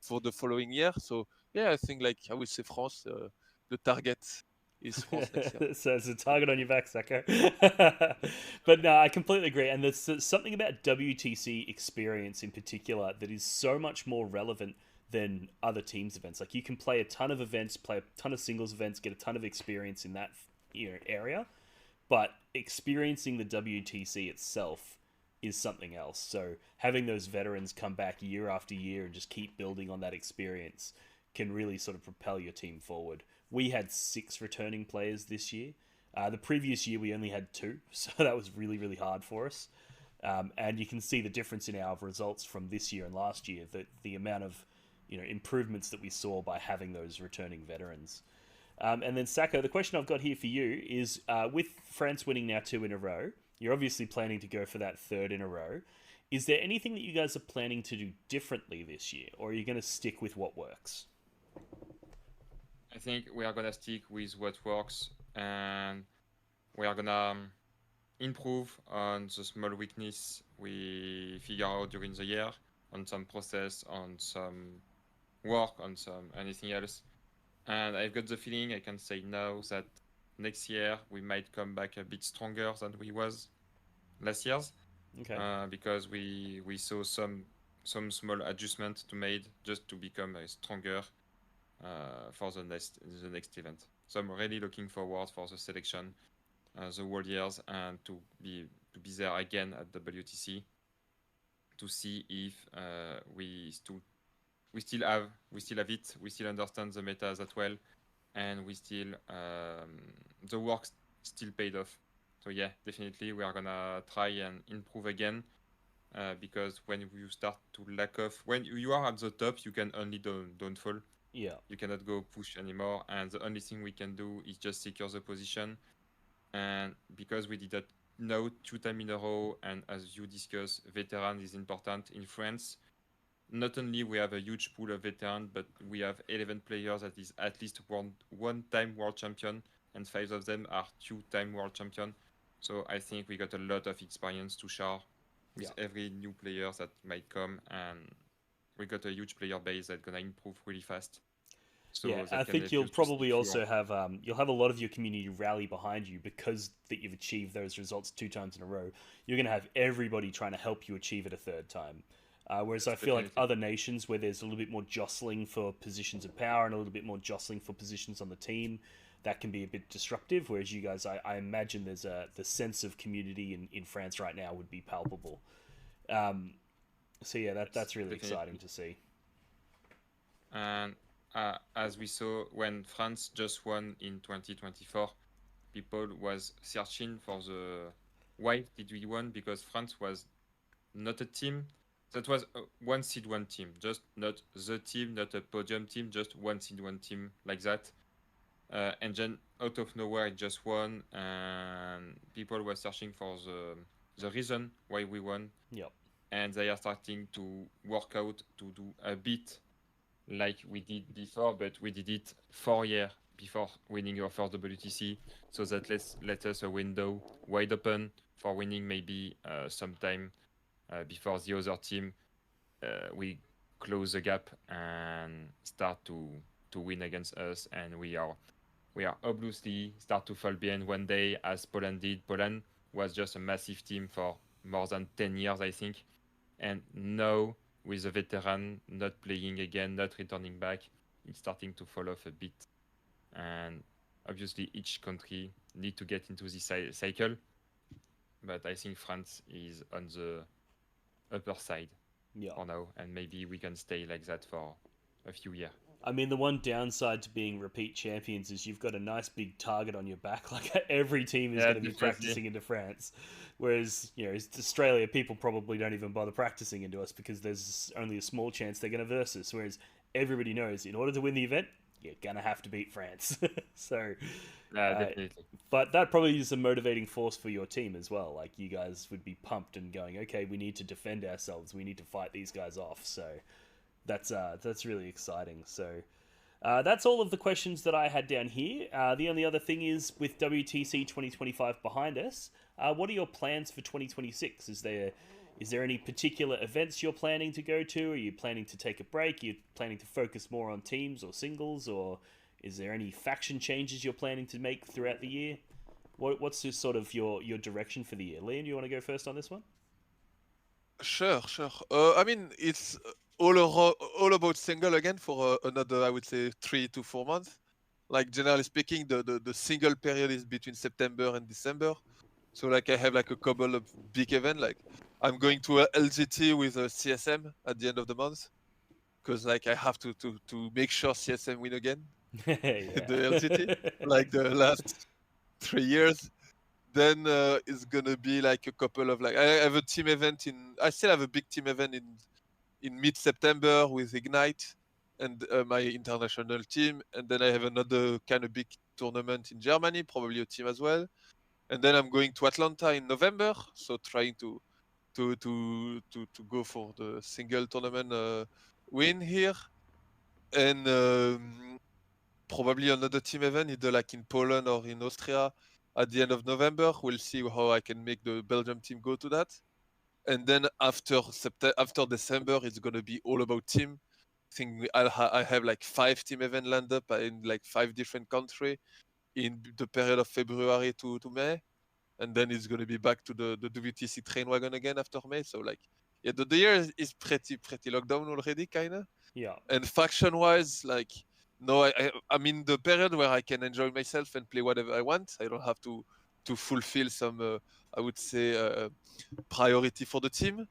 for the following year. So yeah, I think like I would say France, the target is France next year. So it's a target on your back, Sacco. But no, I completely agree. And there's something about WTC experience in particular that is so much more relevant than other teams' events. Like you can play a ton of events, play a ton of singles events, get a ton of experience in that area, but experiencing the WTC itself is something else. So having those veterans come back year after year and just keep building on that experience can really sort of propel your team forward. We had 6 returning players this year. The previous year we only had 2, so that was really, really hard for us. And you can see the difference in our results from this year and last year, the amount of improvements that we saw by having those returning veterans. And then Sacco, the question I've got here for you is, with France winning now 2 in a row, you're obviously planning to go for that 3rd in a row. Is there anything that you guys are planning to do differently this year, or are you going to stick with what works? I think we are going to stick with what works, and we are going to improve on the small weakness we figure out during the year, on some process, on some work, on some anything else. And I've got the feeling I can say now that next year we might come back a bit stronger than we was last year's. Okay. Because we saw some some small adjustments to made just to become stronger for the next event. So I'm really looking forward for the selection, the World Years, and to be there again at WTC to see if we still have it, we still understand the meta that well, and we still the work still paid off. So yeah, definitely we are gonna try and improve again. Because when you start to lack of, when you are at the top, you can only don't fall. Yeah. You cannot go push anymore, and the only thing we can do is just secure the position. And because we did that now 2 times in a row, and as you discussed, veteran is important in France. Not only we have a huge pool of veterans, but we have 11 players that is at least one time world champion, and 5 of them are 2-time world champion. So I think we got a lot of experience to share with every new player that might come, and we got a huge player base that's gonna improve really fast. So yeah, that I can think help you'll you to probably secure. also have you'll have a lot of your community rally behind you because that you've achieved those results 2 times in a row. You're going to have everybody trying to help you achieve it a third time. Whereas I feel like Definitely. other nations where there's a little bit more jostling for positions of power and a little bit more jostling for positions on the team, that can be a bit disruptive. Whereas you guys, I imagine there's the sense of community in France right now would be palpable. So yeah, that's really exciting to see. And as we saw when France just won in 2024, people was searching for the why did we win, because France was not a team. That was a one seed one team, just not the team, not a podium team, just one seed one team like that. And then out of nowhere it just won, and people were searching for the reason why we won. Yep. And they are starting to work out to do a bit like we did before, but we did it 4 years before winning our first WTC, so that let us a window wide open for winning maybe sometime before the other team. We close the gap and start to win against us, and we are obviously start to fall behind one day as Poland did. Poland was just a massive team for more than 10 years, I think, and now with a veteran not playing again, not returning back, it's starting to fall off a bit. And obviously each country need to get into this cycle, but I think France is on the upper side for now, and maybe we can stay like that for a few years. I mean, the one downside to being repeat champions is you've got a nice big target on your back. Like every team is going to be practicing into France, whereas Australia, people probably don't even bother practicing into us because there's only a small chance they're going to verse us. Whereas everybody knows in order to win the event, you're going to have to beat France. So, definitely. but that probably is a motivating force for your team as well. Like you guys would be pumped and going, okay, we need to defend ourselves. We need to fight these guys off. So. That's really exciting. So that's all of the questions that I had down here. The only other thing is with WTC 2025 behind us, what are your plans for 2026? Is there any particular events you're planning to go to? Are you planning to take a break? Are you planning to focus more on teams or singles? Or is there any faction changes you're planning to make throughout the year? What's just sort of your direction for the year? Liam, do you want to go first on this one? Sure. I mean, it's all about single again for another, I would say, 3 to 4 months. Like generally speaking, the single period is between September and December. So like I have like a couple of big events. Like I'm going to a LGT with a CSM at the end of the month because like I have to make sure CSM win again. The LGT, like the last 3 years. Then it's gonna be like a couple of like I have a team event I still have a big team event in mid-September with Ignite and my international team, and then I have another kind of big tournament in Germany, probably a team as well, and then I'm going to Atlanta in November, so trying to go for the single tournament win here, and probably another team event either like in Poland or in Austria at the end of November. We'll see how I can make the Belgium team go to that. And then after December, it's gonna be all about team. I think I have like 5 team events lined up in like 5 different countries in the period of February to May, and then it's gonna be back to the WTC train wagon again after May. So like yeah, the year is pretty locked down already, kinda. Yeah. And faction wise, like no, I'm in the period where I can enjoy myself and play whatever I want. I don't have to fulfill some I would say priority for the team.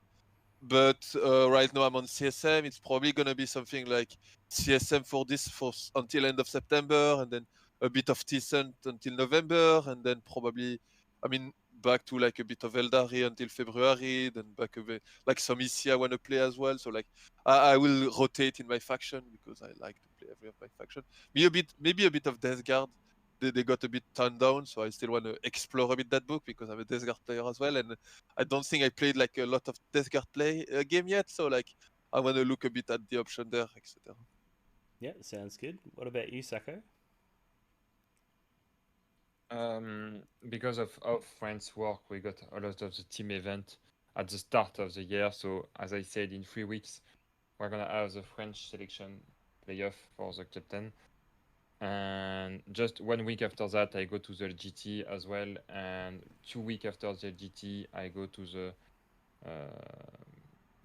But right now I'm on CSM. It's probably gonna be something like CSM for until end of September, and then a bit of Decent until November, and then probably, I mean, back to like a bit of Eldari until February, then back a bit like some EC I want to play as well. So like I will rotate in my faction because I like to play every of my faction. Maybe a bit of Death Guard. They got a bit turned down, so I still want to explore a bit that book because I'm a Death Guard player as well, and I don't think I played like a lot of Death Guard game yet. So like I want to look a bit at the option there, etc. Yeah, sounds good. What about you, Sacco? Because of friends' work, we got a lot of the team event at the start of the year. So as I said, in 3 weeks, we're gonna have the French selection playoff for the captain. And just 1 week after that, I go to the GT as well. And 2 weeks after the GT, I go to the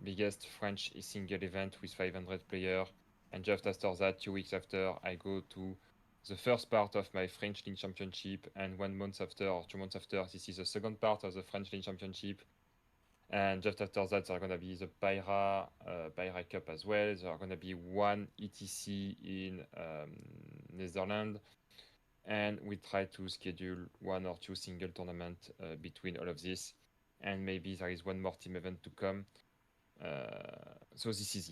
biggest French single event with 500 players. And just after that, 2 weeks after, I go to the first part of my French League Championship. And 1 month after, or 2 months after, this is the second part of the French League Championship. And just after that, there are going to be the Pyra Cup as well. There are going to be 1 ETC in Netherlands. And we try to schedule 1 or 2 single tournaments between all of this. And maybe there is 1 more team event to come. So this is,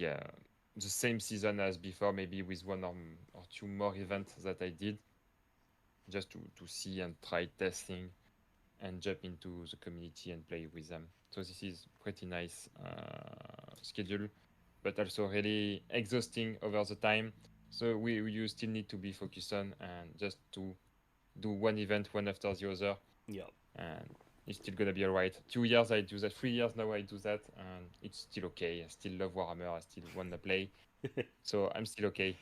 the same season as before, maybe with 1 or 2 more events that I did. Just to see and try testing and jump into the community and play with them. So this is pretty nice schedule, but also really exhausting over the time. So you still need to be focused on and just to do 1 event one after the other. Yeah. And it's still gonna be alright. 2 years I do that, 3 years now I do that, and it's still okay. I still love Warhammer, I still wanna play. So I'm still okay.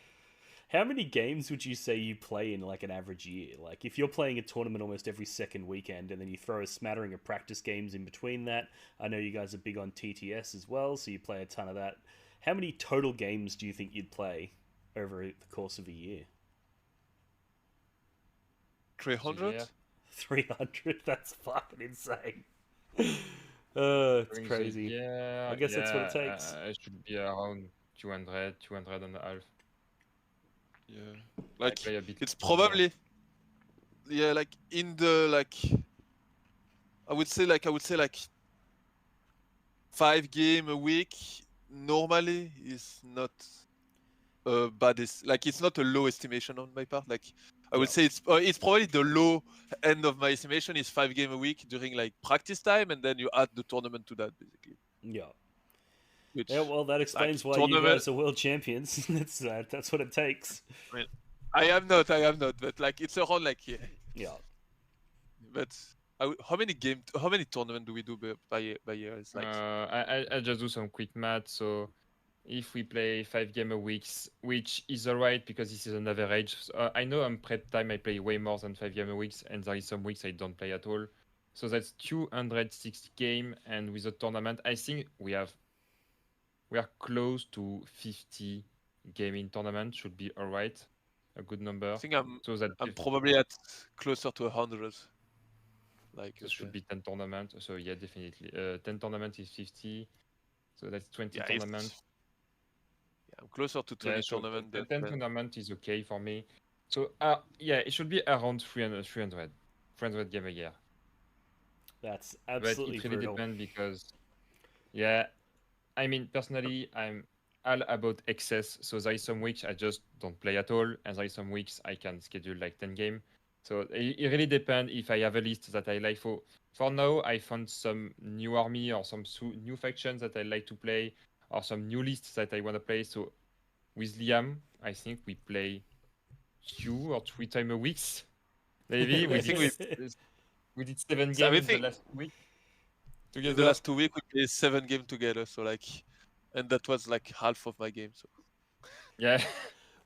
How many games would you say you play in like an average year? Like if you're playing a tournament almost every second weekend and then you throw a smattering of practice games in between that. I know you guys are big on TTS as well, so you play a ton of that. How many total games do you think you'd play over the course of a year? 300? Yeah. 300? That's fucking insane. It's During the crazy. year, I guess that's what it takes. It should be around 200 and a half. Yeah, like play a bit it's more. probably like in the like I would say like 5 game a week normally is not bad. Like it's not a low estimation on my part. Like I would say it's probably the low end of my estimation is 5 game a week during like practice time, and then you add the tournament to that basically. Yeah. Which, Yeah, well, that explains why you guys are world champions. That's what it takes. I am not, but like it's around like Yeah. But how many tournaments do we do by year? It's like I just do some quick math. So if we play 5 games a week, which is alright because this is an average. So, I know on prep time I play way more than 5 games a week, and there is some weeks I don't play at all. So that's 260 games, and with a tournament, I think we are close to 50 gaming tournament. Should be alright, a good number. I think I'm I'm probably at closer to 100. Like it should be 10 tournaments. So yeah, definitely 10 tournaments is 50. So that's 20 tournaments. Yeah, I'm closer to 20 tournaments. 10 tournament is okay for me. So it should be around 300 game a year. That's absolutely But it really brutal. depends because I mean, personally, I'm all about excess. So there is some weeks I just don't play at all, and there is some weeks I can schedule like 10 games. So it really depends if I have a list that I like. For now, I found some new army or some new factions that I like to play, or some new lists that I want to play. So with Liam, I think we play 2 or 3 times a week. Maybe we did 7 games the last week. Together. The last 2 weeks we played 7 games together. So like, and that was like half of my game. So yeah.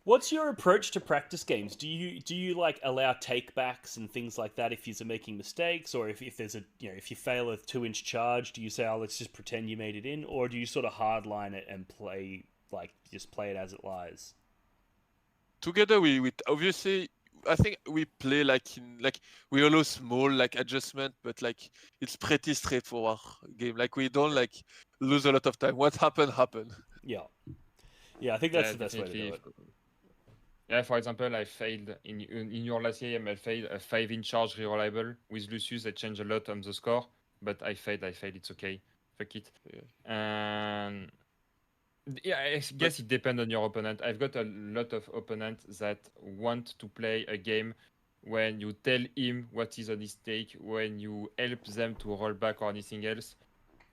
What's your approach to practice games? Do you like allow takebacks and things like that if you're making mistakes, or if there's a if you fail a 2-inch charge, do you say, oh, let's just pretend you made it in, or do you sort of hardline it and play just play it as it lies? Together we obviously I think we play we allow small adjustment, but it's pretty straightforward game. We don't lose a lot of time. What happened. Yeah, I think that's the best way to do it. Yeah, for example, I failed in your last game. I failed a 5-inch charge reliable with Lucius. I changed a lot on the score, but I failed. It's okay. Fuck it. Yeah. And yeah, I guess it depends on your opponent. I've got a lot of opponents that want to play a game when you tell him what is a mistake, when you help them to roll back or anything else.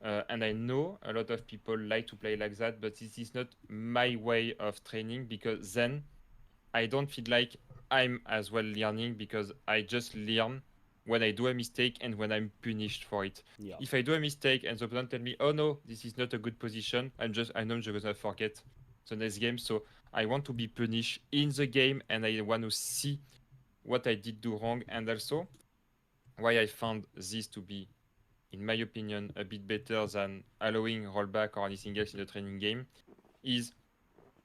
And I know a lot of people like to play like that, but this is not my way of training, because then I don't feel like I'm as well learning, because I just learn when I do a mistake and when I'm punished for it. Yeah. If I do a mistake and the opponent tell me, oh no, this is not a good position, I know I'm just gonna forget the next game. So I want to be punished in the game, and I want to see what I did do wrong. And also why I found this to be, in my opinion, a bit better than allowing rollback or anything else in the training game is,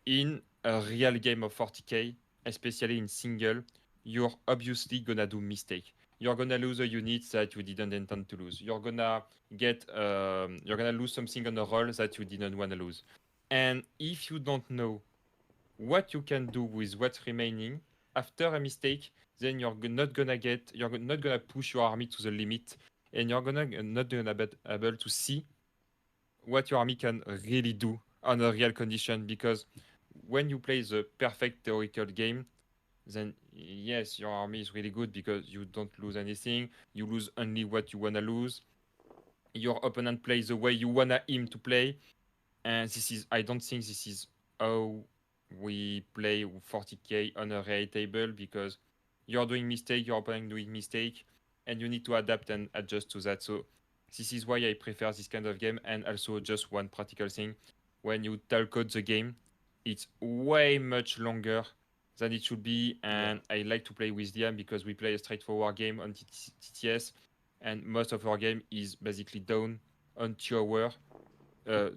in a real game of 40k, especially in single, you're obviously gonna do mistake. You're gonna lose a unit that you didn't intend to lose. You're gonna lose something on a roll that you didn't want to lose. And if you don't know what you can do with what's remaining after a mistake, then you're not gonna push your army to the limit, and you're not gonna be able to see what your army can really do on a real condition. Because when you play the perfect theoretical game, then yes, your army is really good because you don't lose anything. You lose only what you wanna lose. Your opponent plays the way you wanna him to play, and I don't think this is how we play 40k on a real table, because you're doing mistake, your opponent doing mistake, and you need to adapt and adjust to that. So this is why I prefer this kind of game. And also, just one practical thing: when you talcode the game, it's way much longer than it should be. And I like to play with Liam because we play a straightforward game on TTS, and most of our game is basically done on 2 hours.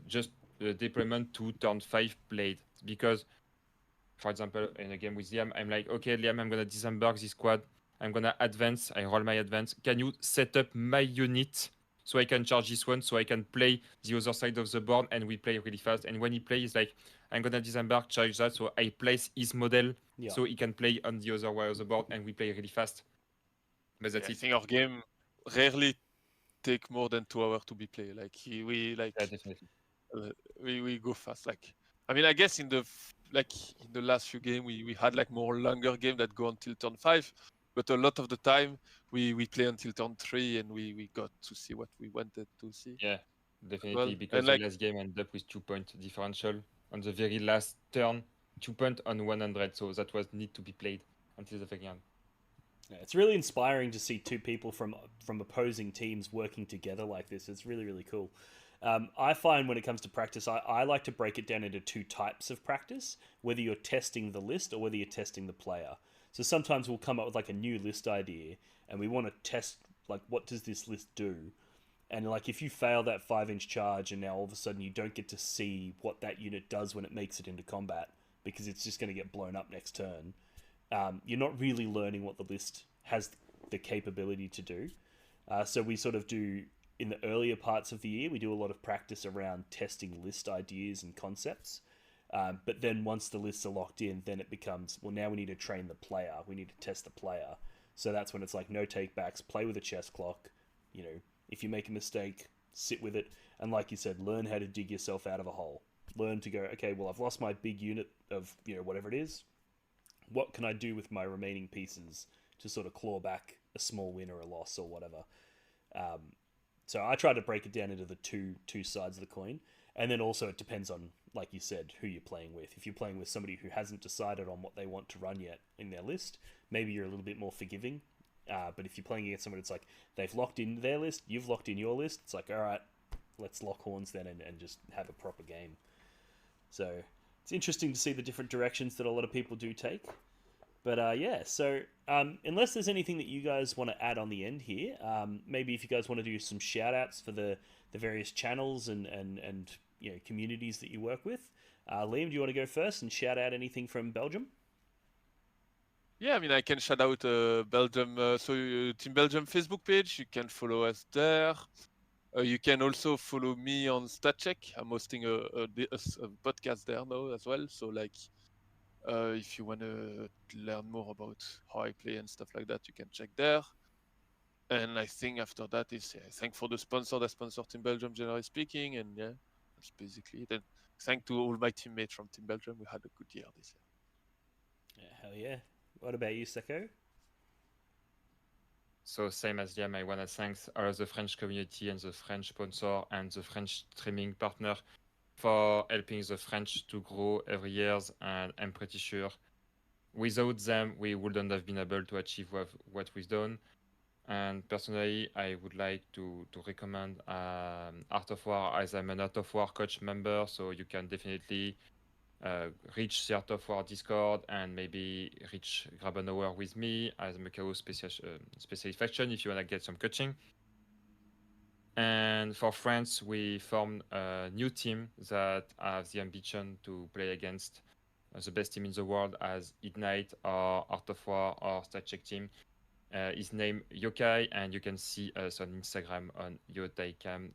Just deployment to turn 5 played. Because, for example, in a game with Liam, I'm like, okay, Liam, I'm gonna disembark this squad. I'm gonna advance. I roll my advance. Can you set up my unit so I can charge this one, so I can play the other side of the board, and we play really fast? And when he plays, like, I'm gonna disembark, charge that, so I place his model so he can play on the other way of the board, and we play really fast. But that's it. I think our game rarely take more than 2 hours to be played. We definitely. We go fast. I mean, I guess in the last few games we had more longer game that go until turn 5, but a lot of the time we play until turn 3, and we got to see what we wanted to see. Yeah, definitely, because the last game ended up with 2-point differential on the very last turn, 2 point on 100, so that was need to be played until the very end. Yeah, it's really inspiring to see two people from opposing teams working together like this. It's really, really cool. I find when it comes to practice, I like to break it down into 2 types of practice, whether you're testing the list or whether you're testing the player. So sometimes we'll come up with a new list idea, and we want to test, what does this list do? And if you fail that 5-inch charge, and now all of a sudden you don't get to see what that unit does when it makes it into combat, because it's just going to get blown up next turn, you're not really learning what the list has the capability to do. So we sort of do, in the earlier parts of the year, we do a lot of practice around testing list ideas and concepts. But then once the lists are locked in, then it becomes, well, now we need to train the player. We need to test the player. So that's when it's no takebacks, play with a chess clock. If you make a mistake, sit with it. And like you said, learn how to dig yourself out of a hole. Learn to go, okay, well, I've lost my big unit of, whatever it is. What can I do with my remaining pieces to sort of claw back a small win or a loss or whatever? So I try to break it down into the two sides of the coin. And then also it depends on, like you said, who you're playing with. If you're playing with somebody who hasn't decided on what they want to run yet in their list, maybe you're a little bit more forgiving. But if you're playing against someone, it's they've locked in their list, you've locked in your list. It's all right, let's lock horns then and just have a proper game. So it's interesting to see the different directions that a lot of people do take. But yeah, so unless there's anything that you guys want to add on the end here, maybe if you guys want to do some shout outs for the various channels and communities that you work with. Liam, do you want to go first and shout out anything from Belgium? Yeah, I mean, I can shout out Belgium. Team Belgium Facebook page. You can follow us there. You can also follow me on StatCheck. I'm hosting a podcast there now as well. So like, if you want to learn more about how I play and stuff like that, you can check there. And I think after that is thank for the sponsor that sponsor Team Belgium, generally speaking, and yeah, that's basically it. And thank to all my teammates from Team Belgium. We had a good year this year. Yeah, hell yeah. What about you, Sacco? So same as Liam, I want to thank all the French community and the French sponsor and the French streaming partner for helping the French to grow every year. And I'm pretty sure without them, we wouldn't have been able to achieve what we've done. And personally, I would like to recommend Art of War, as I'm an Art of War coach member, so you can definitely reach the Art of War Discord and maybe grab an hour with me as Macau specialist faction if you want to get some coaching. And for France, we formed a new team that has the ambition to play against the best team in the world as Ignite or Art of War or StatCheck team. His name Yokai, and you can see us on Instagram on yotaicam.fr.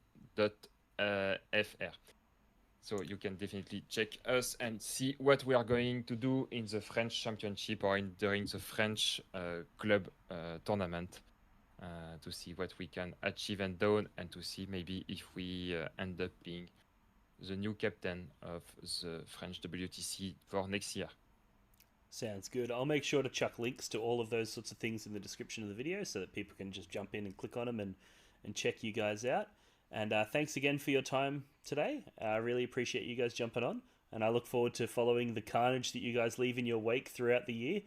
So you can definitely check us and see what we are going to do in the French Championship or during the French club tournament to see what we can achieve and do, and to see maybe if we end up being the new captain of the French WTC for next year. Sounds good. I'll make sure to chuck links to all of those sorts of things in the description of the video so that people can just jump in and click on them and check you guys out. And thanks again for your time today. I really appreciate you guys jumping on. And I look forward to following the carnage that you guys leave in your wake throughout the year.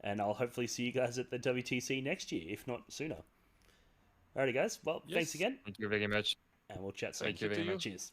And I'll hopefully see you guys at the WTC next year, if not sooner. Alrighty, guys. Well, Yes. thanks again. Thank you very much. And we'll chat soon. Thank you very much. Cheers.